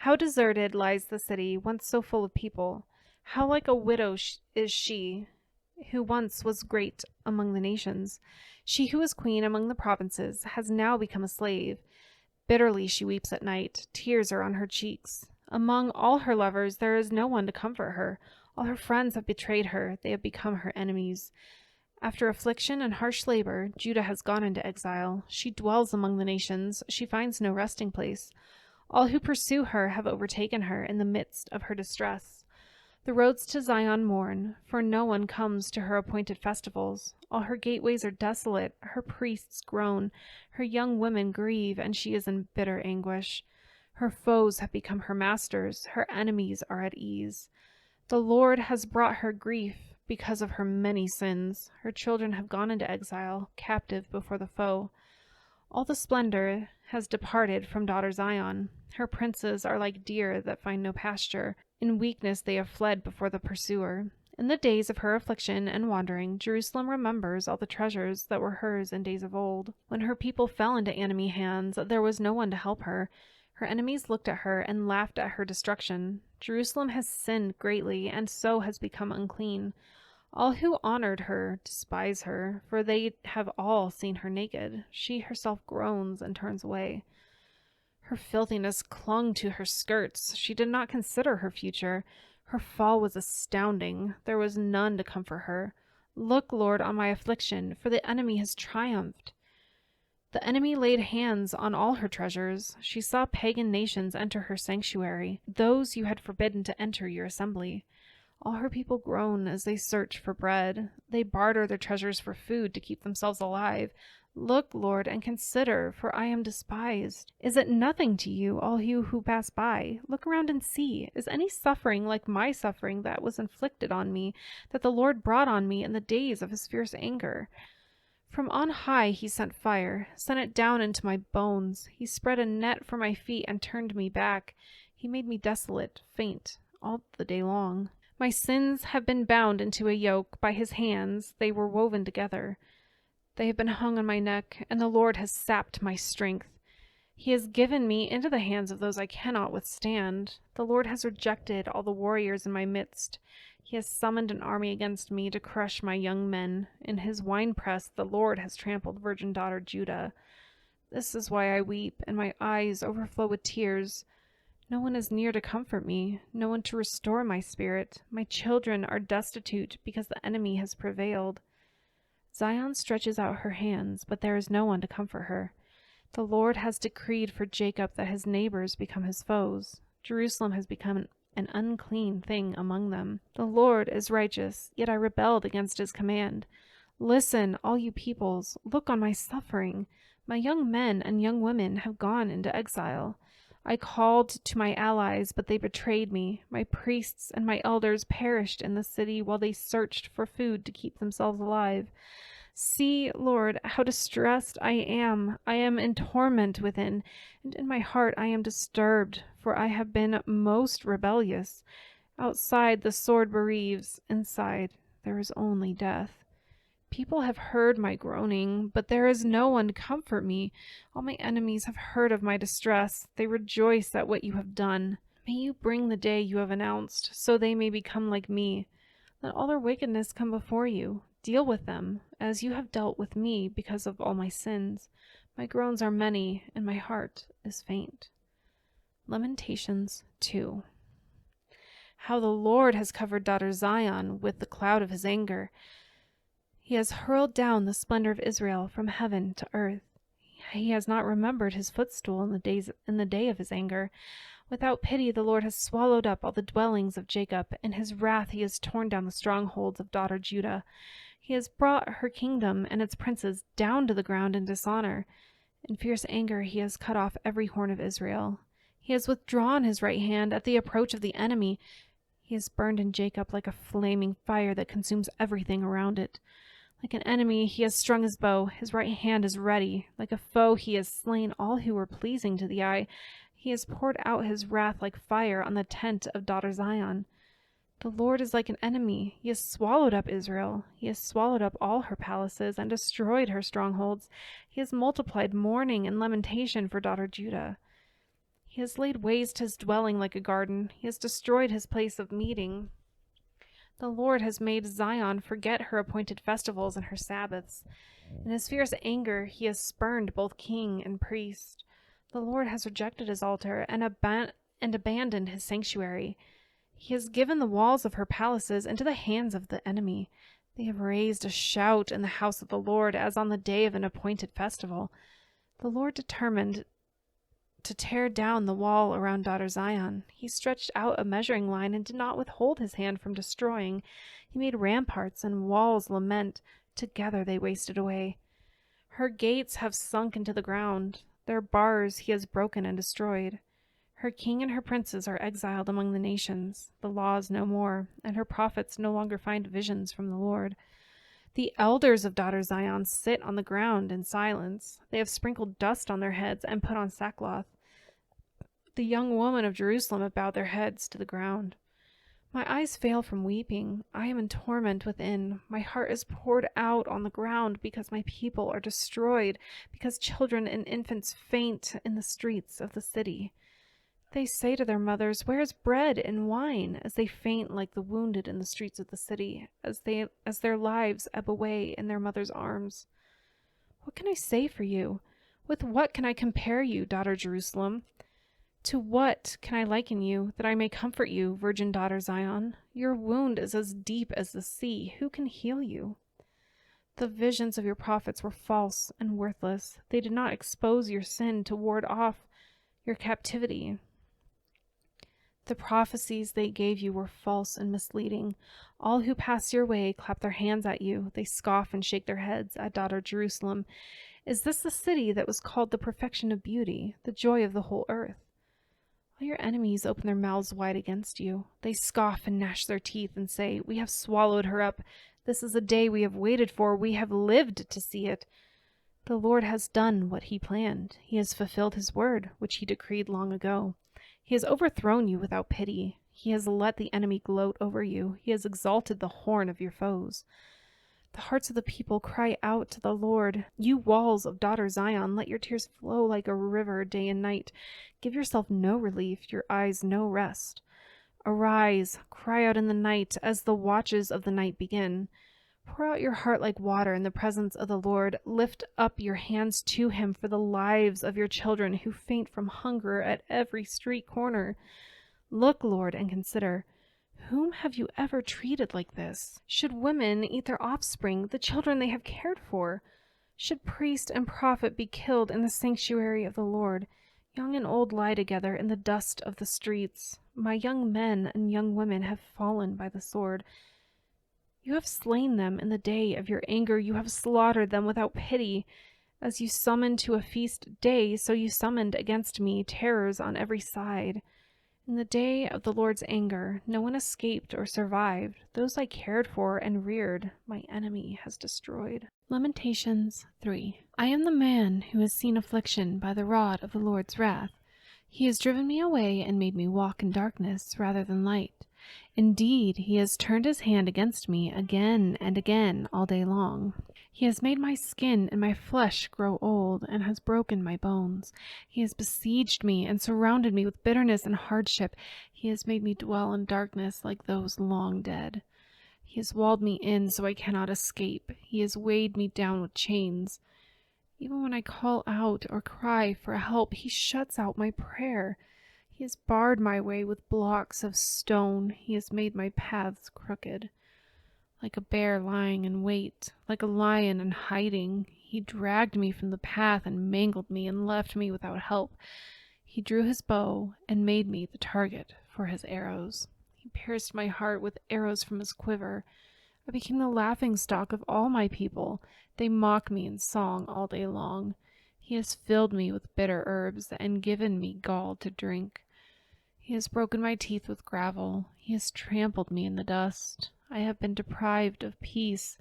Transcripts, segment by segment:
How deserted lies the city, once so full of people. How like a widow is she, who once was great among the nations. She who was queen among the provinces has now become a slave. Bitterly she weeps at night. Tears are on her cheeks. Among all her lovers there is no one to comfort her. All her friends have betrayed her. They have become her enemies. After affliction and harsh labor, Judah has gone into exile. She dwells among the nations. She finds no resting place. All who pursue her have overtaken her in the midst of her distress. The roads to Zion mourn, for no one comes to her appointed festivals. All her gateways are desolate, her priests groan, her young women grieve, and she is in bitter anguish. Her foes have become her masters, her enemies are at ease. The Lord has brought her grief because of her many sins. Her children have gone into exile, captive before the foe. All the splendor has departed from daughter Zion. Her princes are like deer that find no pasture. In weakness they have fled before the pursuer. In the days of her affliction and wandering, Jerusalem remembers all the treasures that were hers in days of old. When her people fell into enemy hands, there was no one to help her. Her enemies looked at her and laughed at her destruction. Jerusalem has sinned greatly, and so has become unclean. All who honored her despise her, for they have all seen her naked. She herself groans and turns away. Her filthiness clung to her skirts. She did not consider her future. Her fall was astounding. There was none to comfort her. Look, Lord, on my affliction, for the enemy has triumphed. The enemy laid hands on all her treasures. She saw pagan nations enter her sanctuary, those you had forbidden to enter your assembly. All her people groan as they search for bread. They barter their treasures for food to keep themselves alive. Look, Lord, and consider, for I am despised. Is it nothing to you, all you who pass by? Look around and see. Is any suffering like my suffering that was inflicted on me, that the Lord brought on me in the days of his fierce anger? From on high he sent fire, sent it down into my bones. He spread a net for my feet and turned me back. He made me desolate, faint, all the day long. My sins have been bound into a yoke. By his hands they were woven together. They have been hung on my neck, and the Lord has sapped my strength. He has given me into the hands of those I cannot withstand. The Lord has rejected all the warriors in my midst. He has summoned an army against me to crush my young men. In his winepress the Lord has trampled virgin daughter Judah. This is why I weep, and my eyes overflow with tears. No one is near to comfort me, no one to restore my spirit. My children are destitute because the enemy has prevailed. Zion stretches out her hands, but there is no one to comfort her. The Lord has decreed for Jacob that his neighbors become his foes. Jerusalem has become an unclean thing among them. The Lord is righteous, yet I rebelled against his command. Listen, all you peoples, look on my suffering. My young men and young women have gone into exile. I called to my allies, but they betrayed me. My priests and my elders perished in the city while they searched for food to keep themselves alive. See, Lord, how distressed I am. I am in torment within, and in my heart I am disturbed, for I have been most rebellious. Outside the sword bereaves, inside there is only death. People have heard my groaning, but there is no one to comfort me. All my enemies have heard of my distress. They rejoice at what you have done. May you bring the day you have announced, so they may become like me. Let all their wickedness come before you. Deal with them, as you have dealt with me because of all my sins. My groans are many, and my heart is faint. Lamentations 2. How the Lord has covered daughter Zion with the cloud of his anger. He has hurled down the splendor of Israel from heaven to earth. He has not remembered his footstool in the day of his anger. Without pity the Lord has swallowed up all the dwellings of Jacob. In his wrath he has torn down the strongholds of daughter Judah. He has brought her kingdom and its princes down to the ground in dishonor. In fierce anger he has cut off every horn of Israel. He has withdrawn his right hand at the approach of the enemy. He has burned in Jacob like a flaming fire that consumes everything around it. Like an enemy, he has strung his bow. His right hand is ready. Like a foe, he has slain all who were pleasing to the eye. He has poured out his wrath like fire on the tent of daughter Zion. The Lord is like an enemy. He has swallowed up Israel. He has swallowed up all her palaces and destroyed her strongholds. He has multiplied mourning and lamentation for daughter Judah. He has laid waste his dwelling like a garden. He has destroyed his place of meeting. The Lord has made Zion forget her appointed festivals and her Sabbaths. In his fierce anger, he has spurned both king and priest. The Lord has rejected his altar and abandoned his sanctuary. He has given the walls of her palaces into the hands of the enemy. They have raised a shout in the house of the Lord as on the day of an appointed festival. The Lord determined to tear down the wall around daughter Zion. He stretched out a measuring line and did not withhold his hand from destroying. He made ramparts and walls lament. Together they wasted away. Her gates have sunk into the ground. Their bars he has broken and destroyed. Her king and her princes are exiled among the nations. The law is no more, and her prophets no longer find visions from the Lord. The elders of daughter Zion sit on the ground in silence. They have sprinkled dust on their heads and put on sackcloth. The young women of Jerusalem have bowed their heads to the ground. My eyes fail from weeping. I am in torment within. My heart is poured out on the ground because my people are destroyed, because children and infants faint in the streets of the city. They say to their mothers, "Where is bread and wine?" as they faint like the wounded in the streets of the city, as their lives ebb away in their mother's arms. What can I say for you? With what can I compare you, daughter Jerusalem? To what can I liken you, that I may comfort you, virgin daughter Zion? Your wound is as deep as the sea. Who can heal you? The visions of your prophets were false and worthless. They did not expose your sin to ward off your captivity. The prophecies they gave you were false and misleading. All who pass your way clap their hands at you. They scoff and shake their heads at daughter Jerusalem. Is this the city that was called the perfection of beauty, the joy of the whole earth? All your enemies open their mouths wide against you. They scoff and gnash their teeth and say, "We have swallowed her up. This is a day we have waited for. We have lived to see it." The Lord has done what he planned. He has fulfilled his word, which he decreed long ago. He has overthrown you without pity. He has let the enemy gloat over you. He has exalted the horn of your foes. The hearts of the people cry out to the Lord. You walls of daughter Zion, let your tears flow like a river day and night. Give yourself no relief, your eyes no rest. Arise, cry out in the night as the watches of the night begin. Pour out your heart like water in the presence of the Lord. Lift up your hands to him for the lives of your children who faint from hunger at every street corner. Look, Lord, and consider. Whom have you ever treated like this? Should women eat their offspring, the children they have cared for? Should priest and prophet be killed in the sanctuary of the Lord? Young and old lie together in the dust of the streets. My young men and young women have fallen by the sword. You have slain them in the day of your anger. You have slaughtered them without pity. As you summoned to a feast day, so you summoned against me terrors on every side. In the day of the Lord's anger, no one escaped or survived. Those I cared for and reared, my enemy has destroyed. Lamentations 3. I am the man who has seen affliction by the rod of the Lord's wrath. He has driven me away and made me walk in darkness rather than light. Indeed, he has turned his hand against me again and again all day long. He has made my skin and my flesh grow old, and has broken my bones. He has besieged me and surrounded me with bitterness and hardship. He has made me dwell in darkness like those long dead. He has walled me in so I cannot escape. He has weighed me down with chains. Even when I call out or cry for help, he shuts out my prayer. He has barred my way with blocks of stone. He has made my paths crooked. Like a bear lying in wait, like a lion in hiding, he dragged me from the path and mangled me and left me without help. He drew his bow and made me the target for his arrows. He pierced my heart with arrows from his quiver. I became the laughingstock of all my people. They mock me in song all day long. He has filled me with bitter herbs and given me gall to drink. He has broken my teeth with gravel. He has trampled me in the dust. I have been deprived of peace.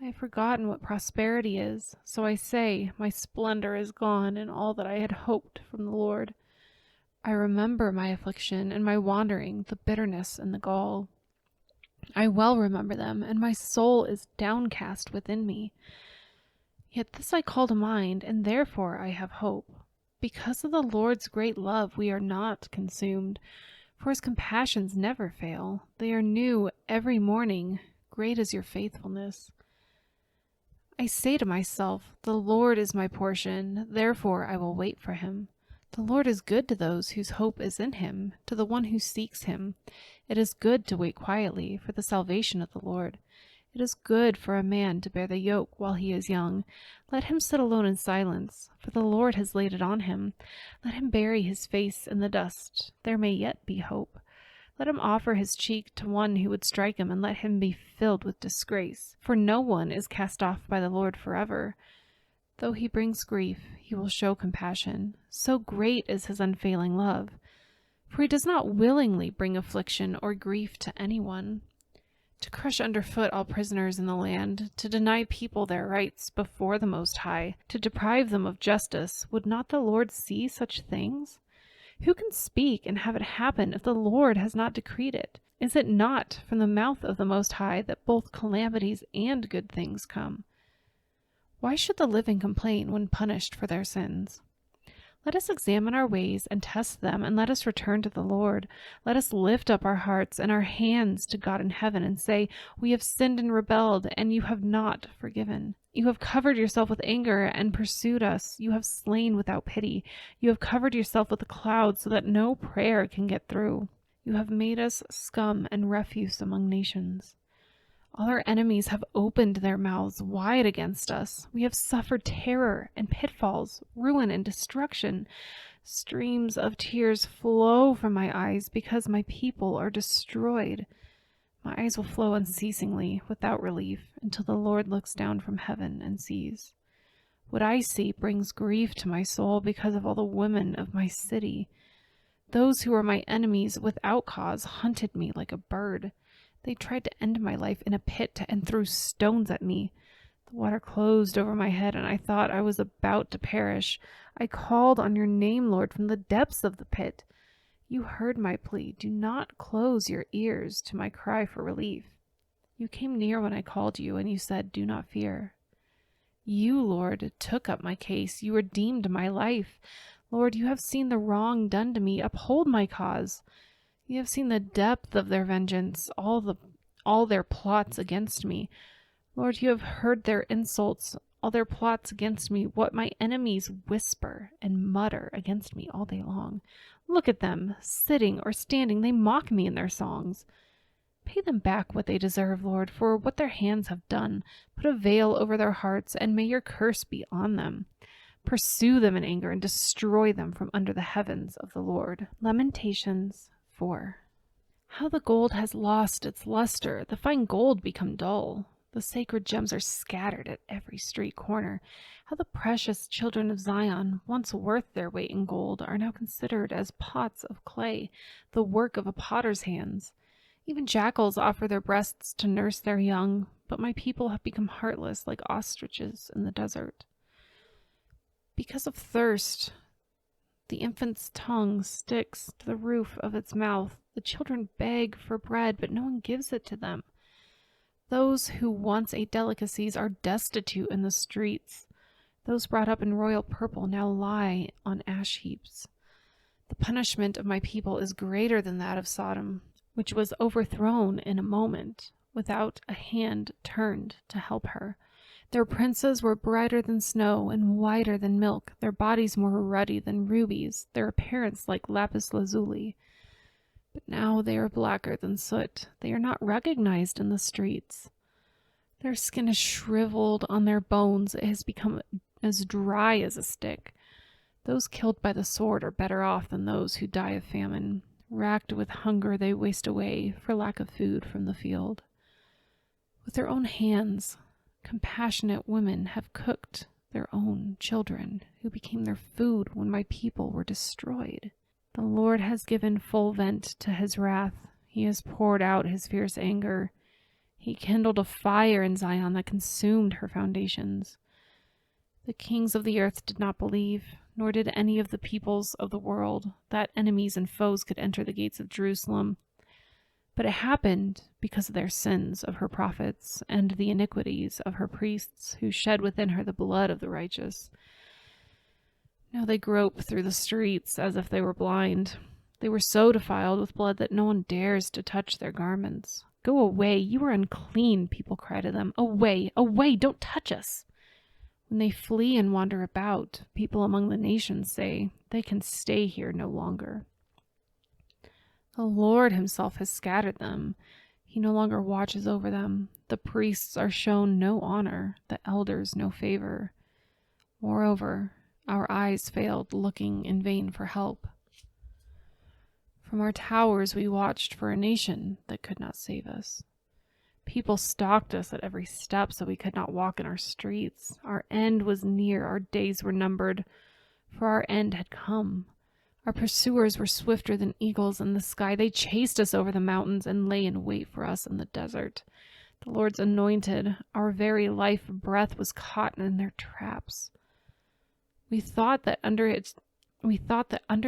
I have forgotten what prosperity is. So I say, my splendor is gone and all that I had hoped from the Lord. I remember my affliction and my wandering, the bitterness and the gall. I well remember them, and my soul is downcast within me. Yet this I call to mind, and therefore I have hope. Because of the Lord's great love, we are not consumed, for his compassions never fail. They are new every morning. Great is your faithfulness. I say to myself, the Lord is my portion, therefore I will wait for him. The Lord is good to those whose hope is in him, to the one who seeks him. It is good to wait quietly for the salvation of the Lord. It is good for a man to bear the yoke while he is young. Let him sit alone in silence, for the Lord has laid it on him. Let him bury his face in the dust. There may yet be hope. Let him offer his cheek to one who would strike him, and let him be filled with disgrace. For no one is cast off by the Lord forever. Though he brings grief, he will show compassion. So great is his unfailing love. For he does not willingly bring affliction or grief to anyone. To crush underfoot all prisoners in the land, to deny people their rights before the Most High, to deprive them of justice, would not the Lord see such things? Who can speak and have it happen if the Lord has not decreed it? Is it not from the mouth of the Most High that both calamities and good things come? Why should the living complain when punished for their sins? Let us examine our ways and test them, and let us return to the Lord. Let us lift up our hearts and our hands to God in heaven and say, we have sinned and rebelled, and you have not forgiven. You have covered yourself with anger and pursued us. You have slain without pity. You have covered yourself with a cloud so that no prayer can get through. You have made us scum and refuse among nations. All our enemies have opened their mouths wide against us. We have suffered terror and pitfalls, ruin and destruction. Streams of tears flow from my eyes because my people are destroyed. My eyes will flow unceasingly without relief until the Lord looks down from heaven and sees. What I see brings grief to my soul because of all the women of my city. Those who are my enemies without cause hunted me like a bird. They tried to end my life in a pit and threw stones at me. The water closed over my head, and I thought I was about to perish. I called on your name, Lord, from the depths of the pit. You heard my plea. Do not close your ears to my cry for relief. You came near when I called you, and you said, do not fear. You, Lord, took up my case. You redeemed my life. Lord, you have seen the wrong done to me. Uphold my cause. You have seen the depth of their vengeance, all their plots against me. Lord, you have heard their insults, all their plots against me, what my enemies whisper and mutter against me all day long. Look at them, sitting or standing, they mock me in their songs. Pay them back what they deserve, Lord, for what their hands have done. Put a veil over their hearts, and may your curse be on them. Pursue them in anger and destroy them from under the heavens of the Lord. Lamentations 4. How the gold has lost its luster, the fine gold become dull. The sacred gems are scattered at every street corner. How the precious children of Zion, once worth their weight in gold, are now considered as pots of clay, the work of a potter's hands. Even jackals offer their breasts to nurse their young, but my people have become heartless like ostriches in the desert. Because of thirst, the infant's tongue sticks to the roof of its mouth. The children beg for bread, but no one gives it to them. Those who once ate delicacies are destitute in the streets. Those brought up in royal purple now lie on ash heaps. The punishment of my people is greater than that of Sodom, which was overthrown in a moment, without a hand turned to help her. Their princes were brighter than snow and whiter than milk, their bodies more ruddy than rubies, their appearance like lapis lazuli. But now they are blacker than soot. They are not recognized in the streets. Their skin is shriveled on their bones. It has become as dry as a stick. Those killed by the sword are better off than those who die of famine. Racked with hunger, they waste away for lack of food from the field. With their own hands, compassionate women have cooked their own children, who became their food when my people were destroyed. The Lord has given full vent to his wrath. He has poured out his fierce anger. He kindled a fire in Zion that consumed her foundations. The kings of the earth did not believe, nor did any of the peoples of the world, that enemies and foes could enter the gates of Jerusalem. But it happened because of their sins of her prophets and the iniquities of her priests, who shed within her the blood of the righteous. Now they grope through the streets as if they were blind. They were so defiled with blood that no one dares to touch their garments. Go away, you are unclean, people cry to them. Away, away, don't touch us. When they flee and wander about, people among the nations say, they can stay here no longer. The Lord himself has scattered them. He no longer watches over them. The priests are shown no honor, the elders no favor. Moreover, our eyes failed, looking in vain for help. From our towers we watched for a nation that could not save us. People stalked us at every step so we could not walk in our streets. Our end was near, our days were numbered, for our end had come. Our pursuers were swifter than eagles in the sky. They chased us over the mountains and lay in wait for us in the desert. The Lord's anointed, our very life breath, was caught in their traps. We thought that under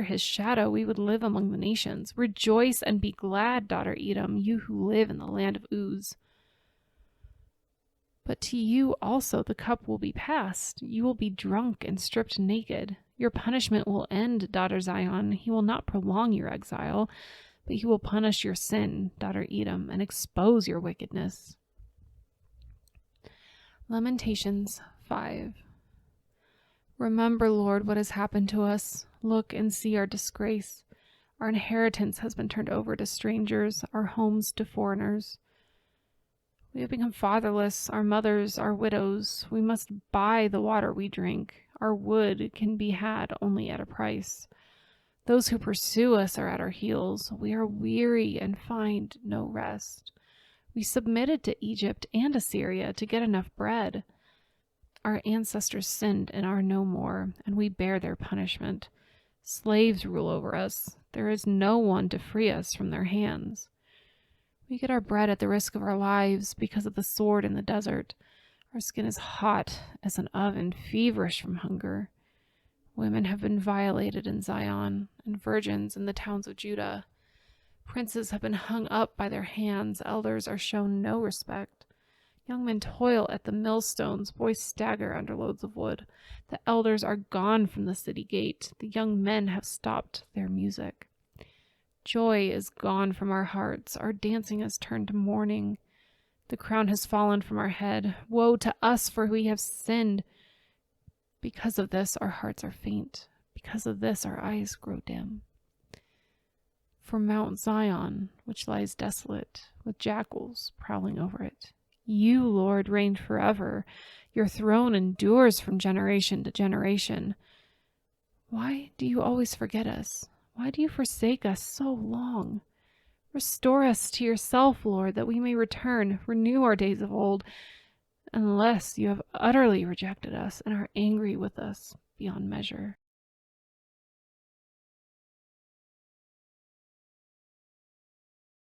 his shadow we would live among the nations. Rejoice and be glad, daughter Edom, you who live in the land of Uz. But to you also the cup will be passed. You will be drunk and stripped naked. Your punishment will end, daughter Zion. He will not prolong your exile, but he will punish your sin, daughter Edom, and expose your wickedness. Lamentations 5. Remember, Lord, what has happened to us. Look and see our disgrace. Our inheritance has been turned over to strangers, our homes to foreigners. We have become fatherless, our mothers are widows. We must buy the water we drink. Our wood can be had only at a price. Those who pursue us are at our heels. We are weary and find no rest. We submitted to Egypt and Assyria to get enough bread. Our ancestors sinned and are no more, and we bear their punishment. Slaves rule over us. There is no one to free us from their hands. We get our bread at the risk of our lives because of the sword in the desert. Our skin is hot as an oven, feverish from hunger. Women have been violated in Zion, and virgins in the towns of Judah. Princes have been hung up by their hands. Elders are shown no respect. Young men toil at the millstones. Boys stagger under loads of wood. The elders are gone from the city gate. The young men have stopped their music. Joy is gone from our hearts. Our dancing has turned to mourning. The crown has fallen from our head. Woe to us, for we have sinned. Because of this, our hearts are faint. Because of this, our eyes grow dim. For Mount Zion, which lies desolate, with jackals prowling over it, you, Lord, reign forever. Your throne endures from generation to generation. Why do you always forget us? Why do you forsake us so long? Restore us to yourself, Lord, that we may return, renew our days of old, unless you have utterly rejected us and are angry with us beyond measure.